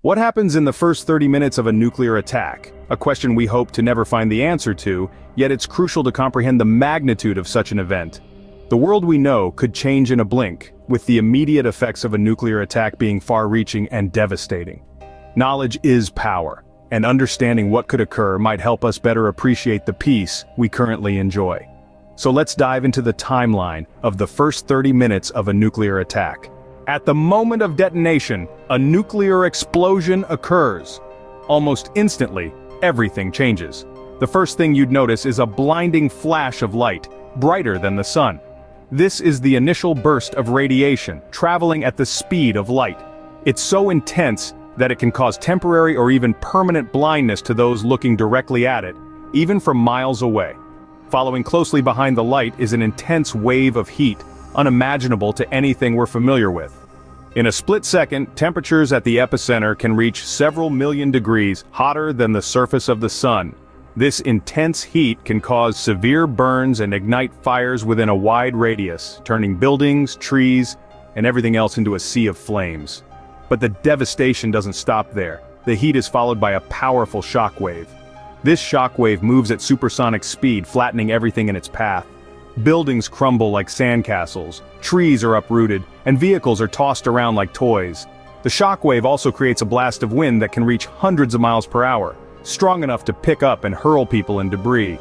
What happens in the first 30 minutes of a nuclear attack? A question we hope to never find the answer to, yet it's crucial to comprehend the magnitude of such an event. The world we know could change in a blink, with the immediate effects of a nuclear attack being far-reaching and devastating. Knowledge is power, and understanding what could occur might help us better appreciate the peace we currently enjoy. So let's dive into the timeline of the first 30 minutes of a nuclear attack. At the moment of detonation, a nuclear explosion occurs. Almost instantly, everything changes. The first thing you'd notice is a blinding flash of light, brighter than the sun. This is the initial burst of radiation, traveling at the speed of light. It's so intense that it can cause temporary or even permanent blindness to those looking directly at it, even from miles away. Following closely behind the light is an intense wave of heat, unimaginable to anything we're familiar with. In a split second, temperatures at the epicenter can reach several million degrees hotter than the surface of the sun. This intense heat can cause severe burns and ignite fires within a wide radius, turning buildings, trees, and everything else into a sea of flames. But the devastation doesn't stop there. The heat is followed by a powerful shockwave. This shockwave moves at supersonic speed, flattening everything in its path. Buildings crumble like sandcastles, trees are uprooted, and vehicles are tossed around like toys. The shockwave also creates a blast of wind that can reach hundreds of miles per hour, strong enough to pick up and hurl people and debris.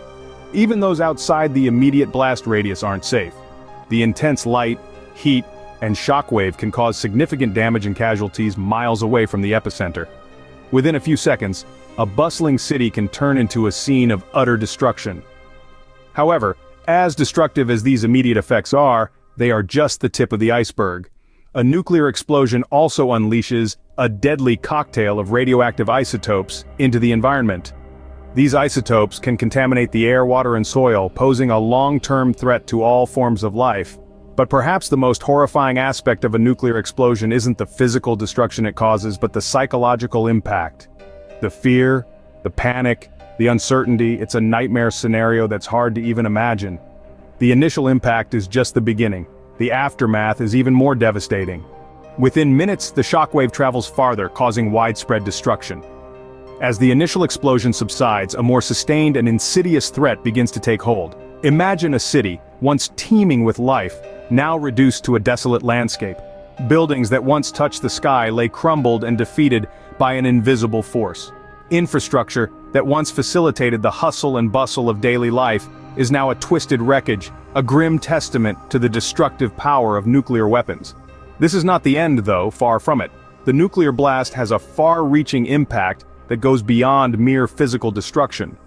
Even those outside the immediate blast radius aren't safe. The intense light, heat, and shockwave can cause significant damage and casualties miles away from the epicenter. Within a few seconds, a bustling city can turn into a scene of utter destruction. However, as destructive as these immediate effects are, they are just the tip of the iceberg. A nuclear explosion also unleashes a deadly cocktail of radioactive isotopes into the environment. These isotopes can contaminate the air, water, and soil, posing a long-term threat to all forms of life. But perhaps the most horrifying aspect of a nuclear explosion isn't the physical destruction it causes, but the psychological impact. The fear, the panic, the uncertainty, it's a nightmare scenario that's hard to even imagine. The initial impact is just the beginning. The aftermath is even more devastating. Within minutes, the shockwave travels farther, causing widespread destruction. As the initial explosion subsides, a more sustained and insidious threat begins to take hold. Imagine a city, once teeming with life, now reduced to a desolate landscape. Buildings that once touched the sky lay crumbled and defeated by an invisible force. Infrastructure that once facilitated the hustle and bustle of daily life is now a twisted wreckage, a grim testament to the destructive power of nuclear weapons. This is not the end, though, far from it. The nuclear blast has a far-reaching impact that goes beyond mere physical destruction.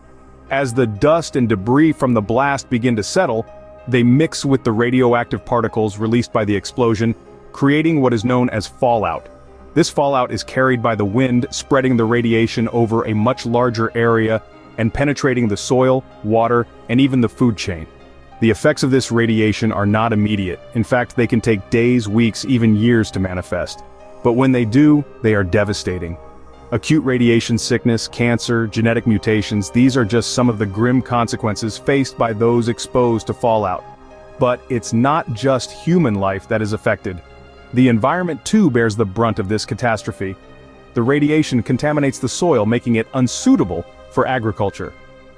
As the dust and debris from the blast begin to settle, they mix with the radioactive particles released by the explosion, creating what is known as fallout. This fallout is carried by the wind, spreading the radiation over a much larger area and penetrating the soil, water, and even the food chain. The effects of this radiation are not immediate. In fact, they can take days, weeks, even years to manifest. But when they do, they are devastating. Acute radiation sickness, cancer, genetic mutations, these are just some of the grim consequences faced by those exposed to fallout. But it's not just human life that is affected. The environment too bears the brunt of this catastrophe. The radiation contaminates the soil, making it unsuitable for agriculture.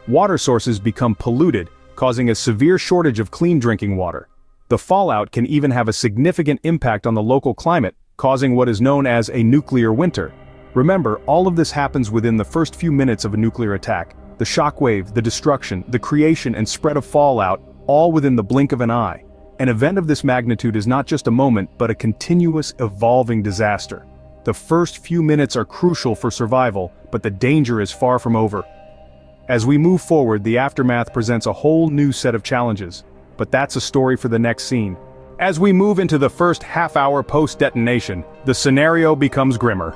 Water sources become polluted, causing a severe shortage of clean drinking water. The fallout can even have a significant impact on the local climate, causing what is known as a nuclear winter. Remember, all of this happens within the first few minutes of a nuclear attack. The shockwave, the destruction, the creation and spread of fallout, all within the blink of an eye. An event of this magnitude is not just a moment, but a continuous, evolving disaster. The first few minutes are crucial for survival, but the danger is far from over. As we move forward, the aftermath presents a whole new set of challenges. But that's a story for the next scene. As we move into the first half-hour post-detonation, the scenario becomes grimmer.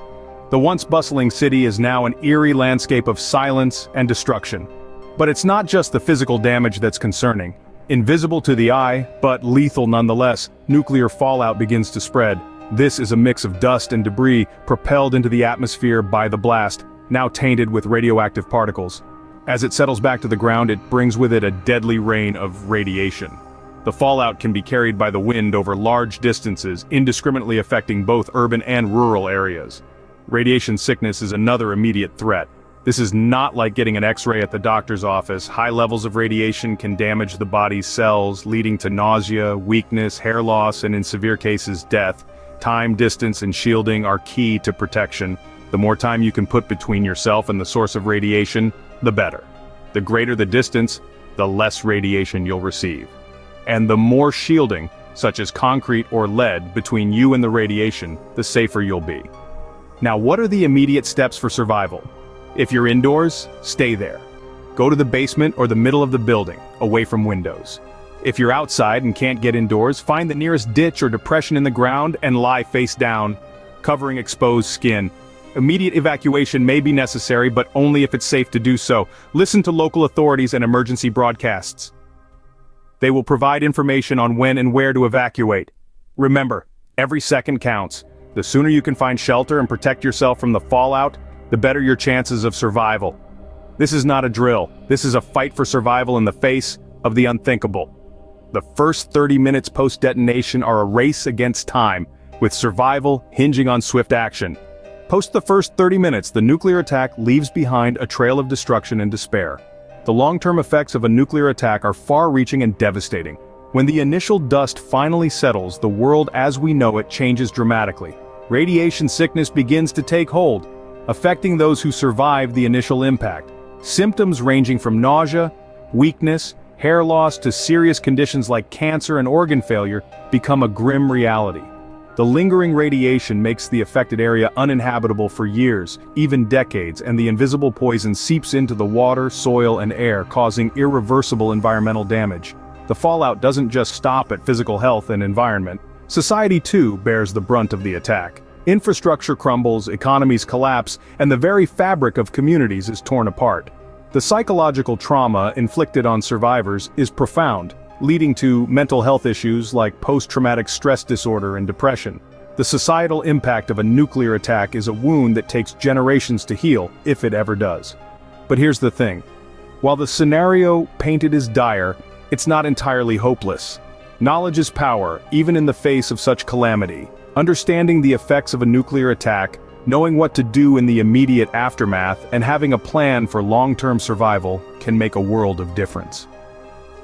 The once bustling city is now an eerie landscape of silence and destruction. But it's not just the physical damage that's concerning. Invisible to the eye, but lethal nonetheless, nuclear fallout begins to spread. This is a mix of dust and debris propelled into the atmosphere by the blast, now tainted with radioactive particles. As it settles back to the ground, it brings with it a deadly rain of radiation. The fallout can be carried by the wind over large distances, indiscriminately affecting both urban and rural areas. Radiation sickness is another immediate threat. This is not like getting an X-ray at the doctor's office. High levels of radiation can damage the body's cells, leading to nausea, weakness, hair loss, and in severe cases, death. Time, distance, and shielding are key to protection. The more time you can put between yourself and the source of radiation, the better. The greater the distance, the less radiation you'll receive. And the more shielding, such as concrete or lead, between you and the radiation, the safer you'll be. Now, what are the immediate steps for survival? If you're indoors, stay there. Go to the basement or the middle of the building, away from windows. If you're outside and can't get indoors, find the nearest ditch or depression in the ground and lie face down, covering exposed skin. Immediate evacuation may be necessary, but only if it's safe to do so. Listen to local authorities and emergency broadcasts. They will provide information on when and where to evacuate. Remember, every second counts. The sooner you can find shelter and protect yourself from the fallout, the better your chances of survival. This is not a drill. This is a fight for survival in the face of the unthinkable. The first 30 minutes post-detonation are a race against time, with survival hinging on swift action. Post the first 30 minutes, the nuclear attack leaves behind a trail of destruction and despair. The long-term effects of a nuclear attack are far-reaching and devastating. When the initial dust finally settles, the world as we know it changes dramatically. Radiation sickness begins to take hold, affecting those who survive the initial impact. Symptoms ranging from nausea, weakness, hair loss to serious conditions like cancer and organ failure become a grim reality. The lingering radiation makes the affected area uninhabitable for years, even decades, and the invisible poison seeps into the water, soil, and air, causing irreversible environmental damage. The fallout doesn't just stop at physical health and environment. Society too bears the brunt of the attack. Infrastructure crumbles, economies collapse, and the very fabric of communities is torn apart. The psychological trauma inflicted on survivors is profound, leading to mental health issues like post-traumatic stress disorder and depression. The societal impact of a nuclear attack is a wound that takes generations to heal, if it ever does. But here's the thing. While the scenario painted is dire, it's not entirely hopeless. Knowledge is power, even in the face of such calamity. Understanding the effects of a nuclear attack, knowing what to do in the immediate aftermath, and having a plan for long-term survival can make a world of difference.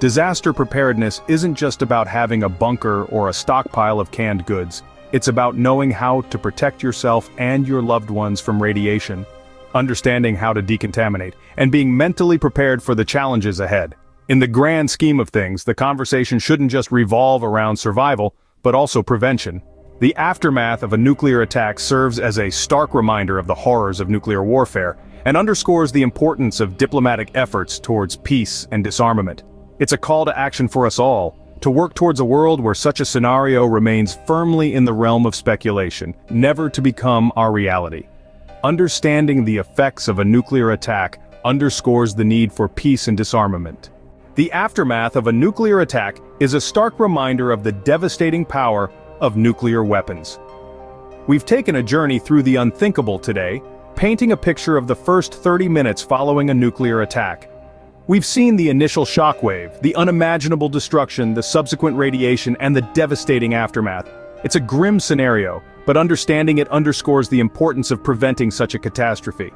Disaster preparedness isn't just about having a bunker or a stockpile of canned goods. It's about knowing how to protect yourself and your loved ones from radiation, understanding how to decontaminate, and being mentally prepared for the challenges ahead. In the grand scheme of things, the conversation shouldn't just revolve around survival, but also prevention. The aftermath of a nuclear attack serves as a stark reminder of the horrors of nuclear warfare, and underscores the importance of diplomatic efforts towards peace and disarmament. It's a call to action for us all, to work towards a world where such a scenario remains firmly in the realm of speculation, never to become our reality. Understanding the effects of a nuclear attack underscores the need for peace and disarmament. The aftermath of a nuclear attack is a stark reminder of the devastating power of nuclear weapons. We've taken a journey through the unthinkable today, painting a picture of the first 30 minutes following a nuclear attack. We've seen the initial shockwave, the unimaginable destruction, the subsequent radiation, and the devastating aftermath. It's a grim scenario, but understanding it underscores the importance of preventing such a catastrophe.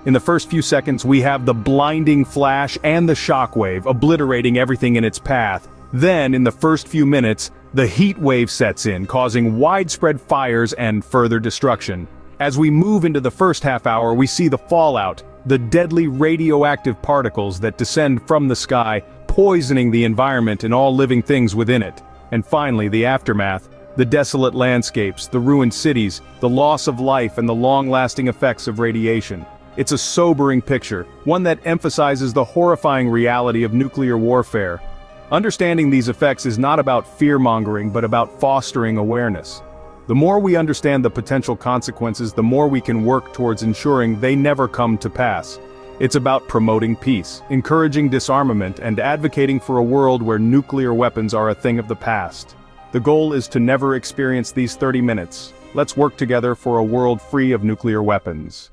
In the first few seconds, we have the blinding flash and the shockwave, obliterating everything in its path. Then, in the first few minutes, the heat wave sets in, causing widespread fires and further destruction. As we move into the first half hour, we see the fallout, the deadly radioactive particles that descend from the sky, poisoning the environment and all living things within it. And finally, the aftermath, the desolate landscapes, the ruined cities, the loss of life, and the long-lasting effects of radiation. It's a sobering picture, one that emphasizes the horrifying reality of nuclear warfare. Understanding these effects is not about fear-mongering, but about fostering awareness. The more we understand the potential consequences, the more we can work towards ensuring they never come to pass. It's about promoting peace, encouraging disarmament, and advocating for a world where nuclear weapons are a thing of the past. The goal is to never experience these 30 minutes. Let's work together for a world free of nuclear weapons.